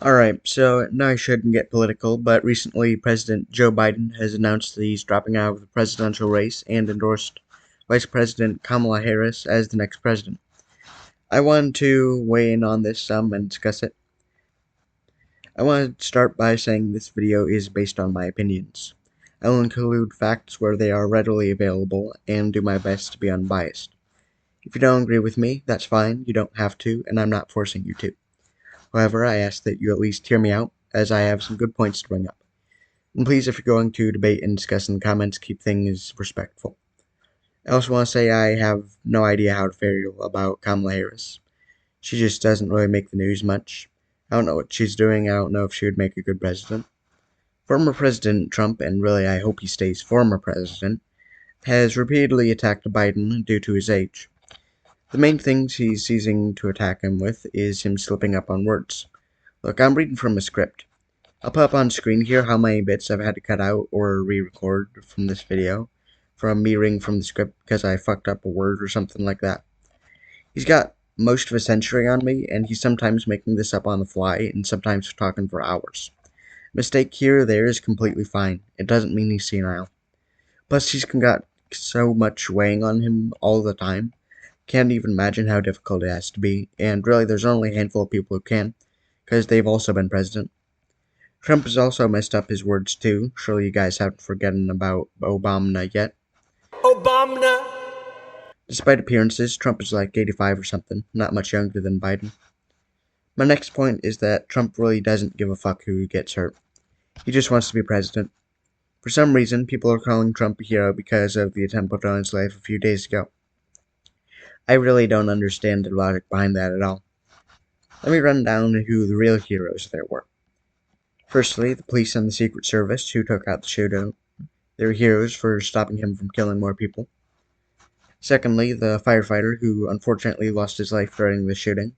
Alright, so now I shouldn't get political, but recently President Joe Biden has announced that he's dropping out of the presidential race and endorsed Vice President Kamala Harris as the next president. I wanted to weigh in on this some and discuss it. I want to start by saying this video is based on my opinions. I will include facts where they are readily available and do my best to be unbiased. If you don't agree with me, that's fine, you don't have to, and I'm not forcing you to. However, I ask that you at least hear me out, as I have some good points to bring up. And please, if you're going to debate and discuss in the comments, keep things respectful. I also want to say I have no idea how to feel about Kamala Harris. She just doesn't really make the news much. I don't know what she's doing. I don't know if she would make a good president. Former President Trump, and really I hope he stays former president, has repeatedly attacked Biden due to his age. The main things he's seizing to attack him with is him slipping up on words. Look, I'm reading from a script. I'll put up on screen here how many bits I've had to cut out or re-record from this video from me reading from the script because I fucked up a word or something like that. He's got most of a century on me, and he's sometimes making this up on the fly and sometimes talking for hours. Mistake here or there is completely fine. It doesn't mean he's senile. Plus, he's got so much weighing on him all the time. Can't even imagine how difficult it has to be, and really there's only a handful of people who can, because they've also been president. Trump has also messed up his words too. Surely you guys haven't forgotten about Obama yet. Obama. Despite appearances, Trump is like 85 or something, not much younger than Biden. My next point is that Trump really doesn't give a fuck who gets hurt. He just wants to be president. For some reason, people are calling Trump a hero because of the attempt on his life a few days ago. I really don't understand the logic behind that at all. Let me run down who the real heroes there were. Firstly, the police and the Secret Service who took out the shooter. They were heroes for stopping him from killing more people. Secondly, the firefighter who unfortunately lost his life during the shooting.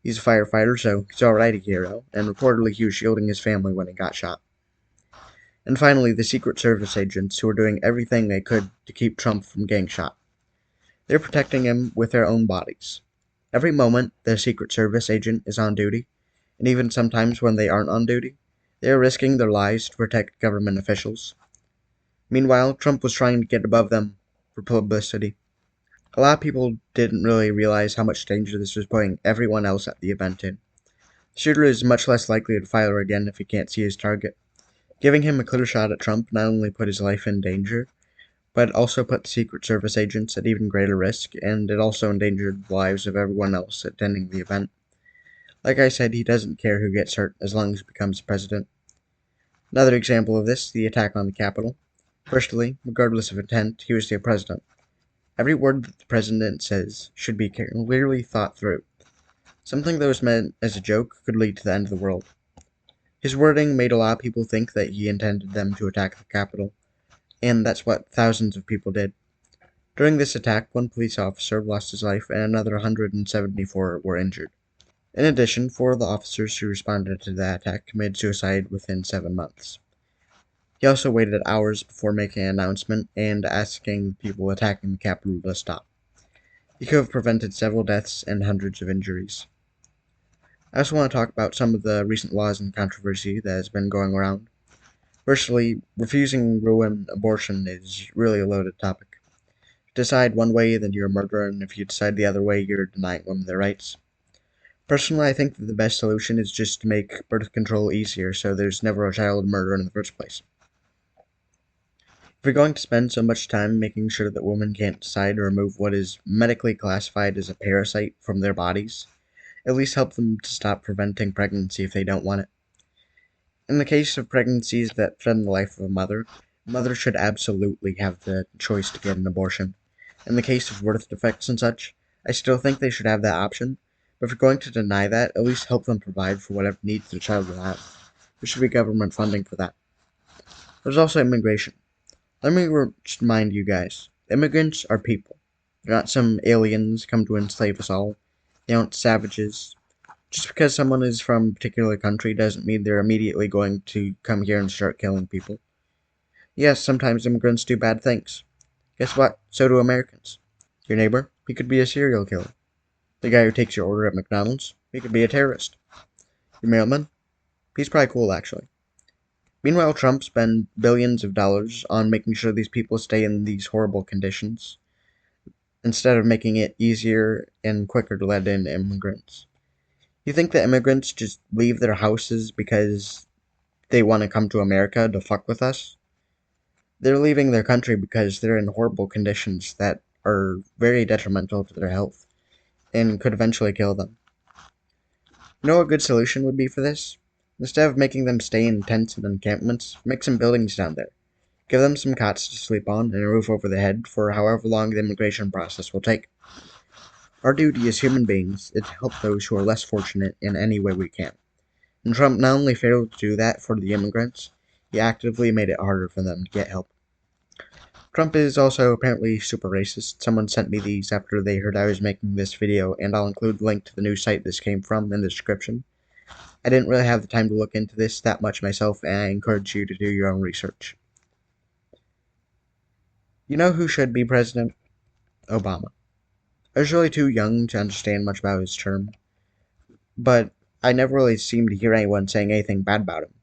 He's a firefighter, so he's alright a hero, and reportedly he was shielding his family when he got shot. And finally, the Secret Service agents who were doing everything they could to keep Trump from getting shot. They're protecting him with their own bodies. Every moment the Secret Service agent is on duty, and even sometimes when they aren't on duty, they are risking their lives to protect government officials. Meanwhile, Trump was trying to get above them for publicity. A lot of people didn't really realize how much danger this was putting everyone else at the event in. The shooter is much less likely to fire again if he can't see his target. Giving him a clear shot at Trump not only put his life in danger, but also put the Secret Service agents at even greater risk, and it also endangered the lives of everyone else attending the event. Like I said, he doesn't care who gets hurt as long as he becomes president. Another example of this, the attack on the Capitol. Firstly, regardless of intent, he was the president. Every word that the president says should be clearly thought through. Something that was meant as a joke could lead to the end of the world. His wording made a lot of people think that he intended them to attack the Capitol, and that's what thousands of people did. During this attack, one police officer lost his life and another 174 were injured. In addition, 4 of the officers who responded to the attack committed suicide within 7 months. He also waited hours before making an announcement and asking the people attacking the Capitol to stop. He could have prevented several deaths and hundreds of injuries. I also want to talk about some of the recent laws and controversy that has been going around. Firstly, refusing to ruin abortion is really a loaded topic. If you decide one way, then you're a murderer, and if you decide the other way, you're denying women their rights. Personally, I think that the best solution is just to make birth control easier so there's never a child murder in the first place. If you're going to spend so much time making sure that women can't decide to remove what is medically classified as a parasite from their bodies, at least help them to stop preventing pregnancy if they don't want it. In the case of pregnancies that threaten the life of a mother should absolutely have the choice to get an abortion. In the case of birth defects and such, I still think they should have that option, but if you're going to deny that, at least help them provide for whatever needs the child will have. There should be government funding for that. There's also immigration. Let me remind you guys, immigrants are people. They're not some aliens come to enslave us all. They aren't savages. Just because someone is from a particular country doesn't mean they're immediately going to come here and start killing people. Yes, sometimes immigrants do bad things. Guess what? So do Americans. Your neighbor, he could be a serial killer. The guy who takes your order at McDonald's, he could be a terrorist. Your mailman, He's probably cool, actually. Meanwhile, Trump spent billions of dollars on making sure these people stay in these horrible conditions, instead of making it easier and quicker to let in immigrants. You think that immigrants just leave their houses because they want to come to America to fuck with us? They're leaving their country because they're in horrible conditions that are very detrimental to their health and could eventually kill them. You know what a good solution would be for this? Instead of making them stay in tents and encampments, make some buildings down there. Give them some cots to sleep on and a roof over their head for however long the immigration process will take. Our duty as human beings is to help those who are less fortunate in any way we can. And Trump not only failed to do that for the immigrants, he actively made it harder for them to get help. Trump is also apparently super racist. Someone sent me these after they heard I was making this video, and I'll include the link to the news site this came from in the description. I didn't really have the time to look into this that much myself, and I encourage you to do your own research. You know who should be president? Obama. I was really too young to understand much about his term, but I never really seemed to hear anyone saying anything bad about him,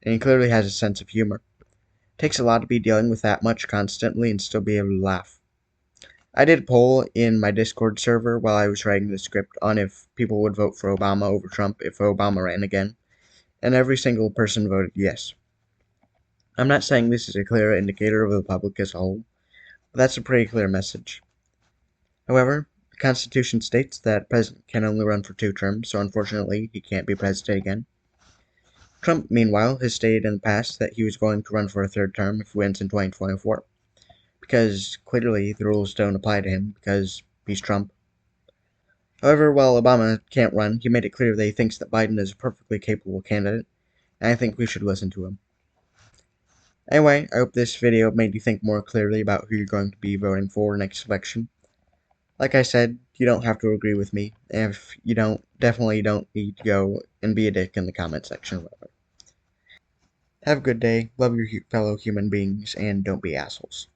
and he clearly has a sense of humor. It takes a lot to be dealing with that much constantly and still be able to laugh. I did a poll in my Discord server while I was writing the script on if people would vote for Obama over Trump if Obama ran again, and every single person voted yes. I'm not saying this is a clear indicator of the public as a whole, but that's a pretty clear message. However, the Constitution states that president can only run for 2 terms, so unfortunately he can't be president again. Trump, meanwhile, has stated in the past that he was going to run for a 3rd term if he wins in 2024, because clearly the rules don't apply to him because he's Trump. However, while Obama can't run, he made it clear that he thinks that Biden is a perfectly capable candidate, and I think we should listen to him. Anyway, I hope this video made you think more clearly about who you're going to be voting for next election. Like I said, you don't have to agree with me, and if you don't, definitely don't need to go and be a dick in the comment section or whatever. Have a good day, love your fellow human beings, and don't be assholes.